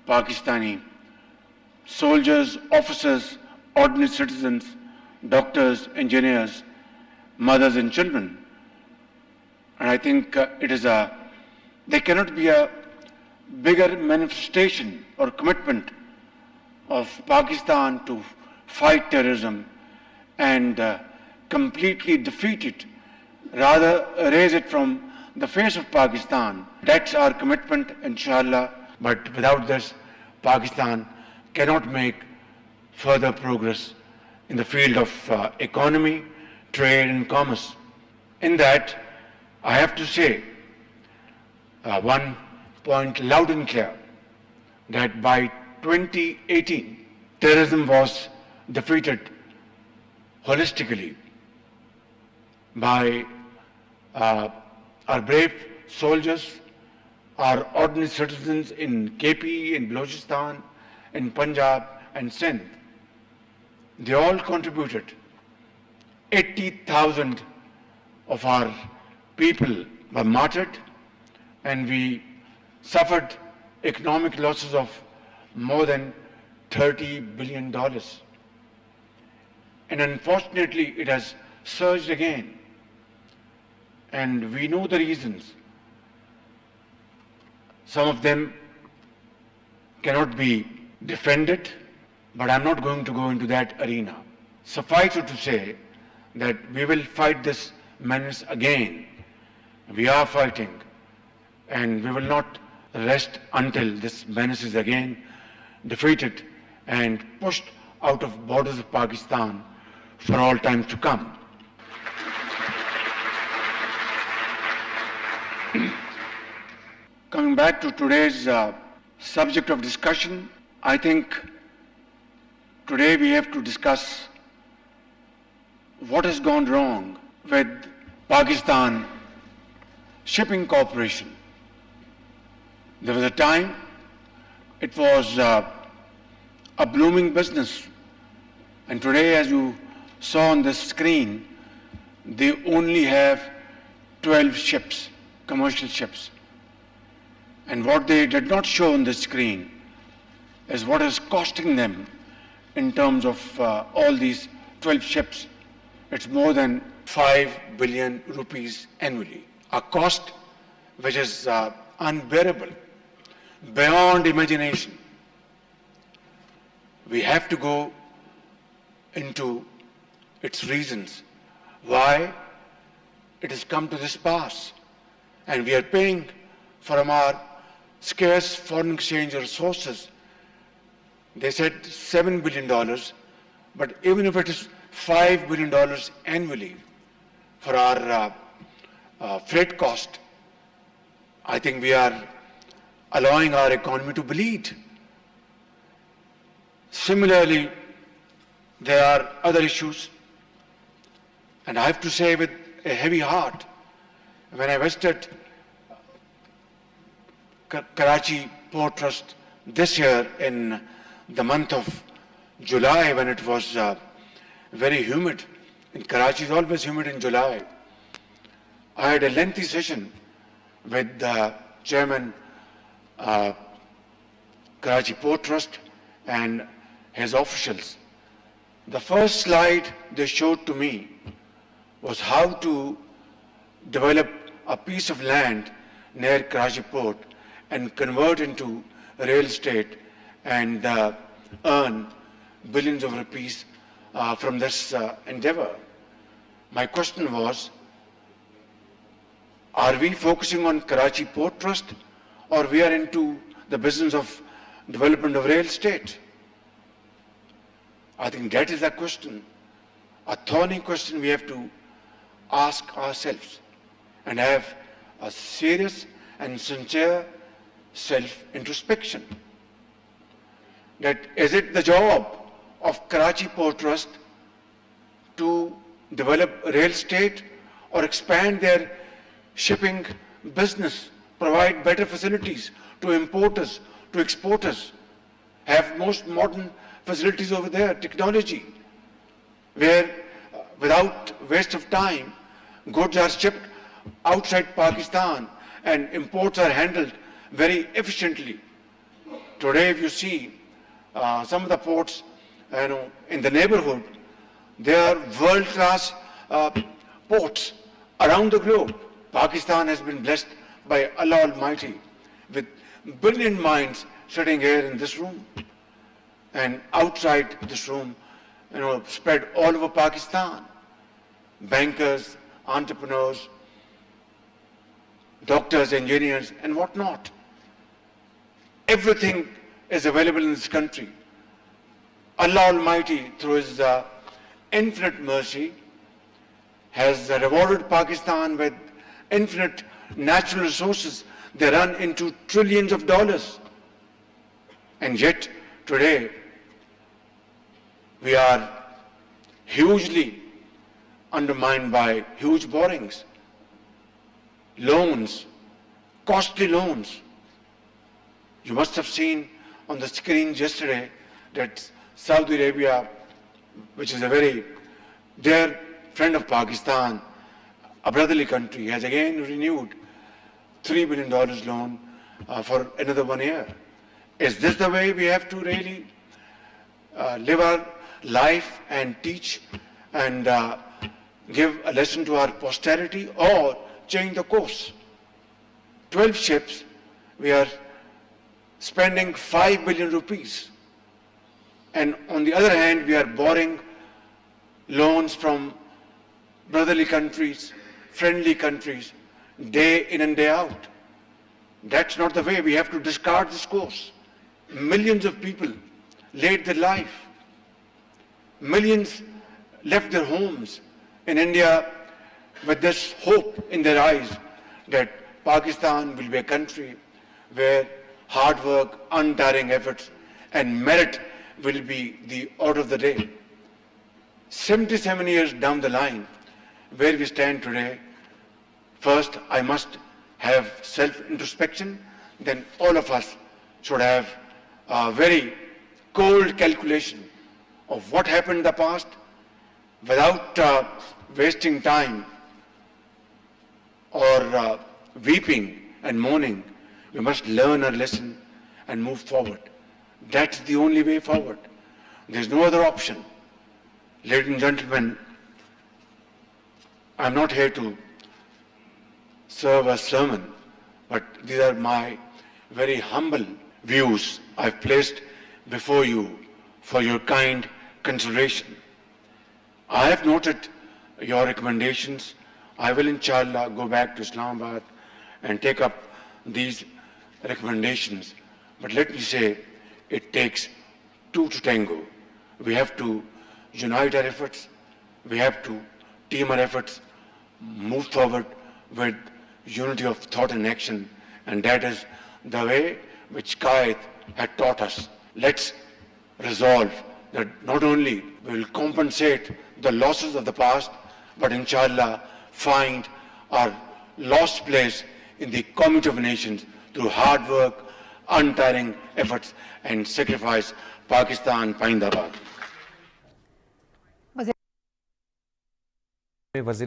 Pakistani soldiers, officers, ordinary citizens, doctors, engineers, mothers and children. And I think there cannot be a bigger manifestation or commitment of Pakistan to fight terrorism and completely defeat it, rather erase it from the face of Pakistan. That's our commitment, inshallah. But without this, Pakistan cannot make further progress in the field of economy, trade and commerce. In that, I have to say one point loud and clear, that by 2018, terrorism was defeated holistically by our brave soldiers, our ordinary citizens in KP, in Balochistan, in Punjab and Sindh. They all contributed. 80,000 of our people were martyred, and we suffered economic losses of more than $30 billion. And unfortunately, it has surged again. And we know the reasons. Some of them cannot be defended, but I'm not going to go into that arena. Suffice it to say that we will fight this menace again. We are fighting, and we will not rest until this menace is again defeated and pushed out of borders of Pakistan for all time to come. Coming back to today's subject of discussion, I think today we have to discuss what has gone wrong with Pakistan Shipping Corporation. There was a time it was a blooming business, and today, as you saw on the screen, they only have 12 ships, commercial ships. And what they did not show on the screen is what is costing them in terms of all these 12 ships. It's more than 5 billion rupees annually, a cost which is unbearable, beyond imagination. We have to go into its reasons, why it has come to this pass. And we are paying from our scarce foreign exchange resources. They said $7 billion, but even if it is $5 billion annually for our freight cost, I think we are allowing our economy to bleed. Similarly, there are other issues, and I have to say with a heavy heart, when I visited Karachi Port Trust this year in the month of July, when it was very humid. In Karachi, it's always humid in July. I had a lengthy session with the chairman, Karachi Port Trust, and his officials. The first slide they showed to me was how to develop a piece of land near Karachi Port and convert into real estate and earn billions of rupees from this endeavor. My question was, are we focusing on Karachi Port Trust, or we are into the business of development of real estate? I think that is a question, a thorny question we have to ask ourselves and have a serious and sincere self-introspection. That is it the job of Karachi Port Trust to develop real estate or expand their shipping business, provide better facilities to importers, to exporters, have most modern facilities over there, technology, where without waste of time, goods are shipped outside Pakistan and imports are handled very efficiently. Today, if you see some of the ports, in the neighborhood, they are world-class ports around the globe. Pakistan has been blessed by Allah Almighty with brilliant minds sitting here in this room and outside this room, spread all over Pakistan. Bankers, entrepreneurs, doctors, engineers, and whatnot. Everything is available in this country. Allah Almighty, through His infinite mercy, has rewarded Pakistan with infinite natural resources. They run into trillions of dollars. And yet, today, we are hugely undermined by huge borrowings, loans, costly loans. You must have seen on the screens yesterday that Saudi Arabia, which is a very dear friend of Pakistan, a brotherly country, has again renewed $3 billion loan for another 1 year. Is this the way we have to really live our life and teach and give a lesson to our posterity, or change the course? 12 ships, we are spending 5 billion rupees. And on the other hand, we are borrowing loans from brotherly countries, friendly countries, day in and day out. That's not the way. We have to discard this course. Millions of people laid their life. Millions left their homes in India with this hope in their eyes that Pakistan will be a country where hard work, untiring efforts, and merit will be the order of the day. 77 years down the line, where we stand today, first I must have self-introspection, then all of us should have a very cold calculation of what happened in the past without wasting time or weeping and mourning. We must learn our lesson and move forward. That's the only way forward. There's no other option. Ladies and gentlemen, I'm not here to serve a sermon, but these are my very humble views I've placed before you for your kind consideration. I have noted your recommendations. I will, inshallah, go back to Islamabad and take up these recommendations. But let me say, it takes two to tango. We have to unite our efforts. We have to team our efforts, move forward with unity of thought and action. And that is the way which Qaid had taught us. Let's resolve that not only we will compensate the losses of the past, but inshallah find our lost place in the community of nations through hard work, untiring efforts, and sacrifice. Pakistan Paindabad.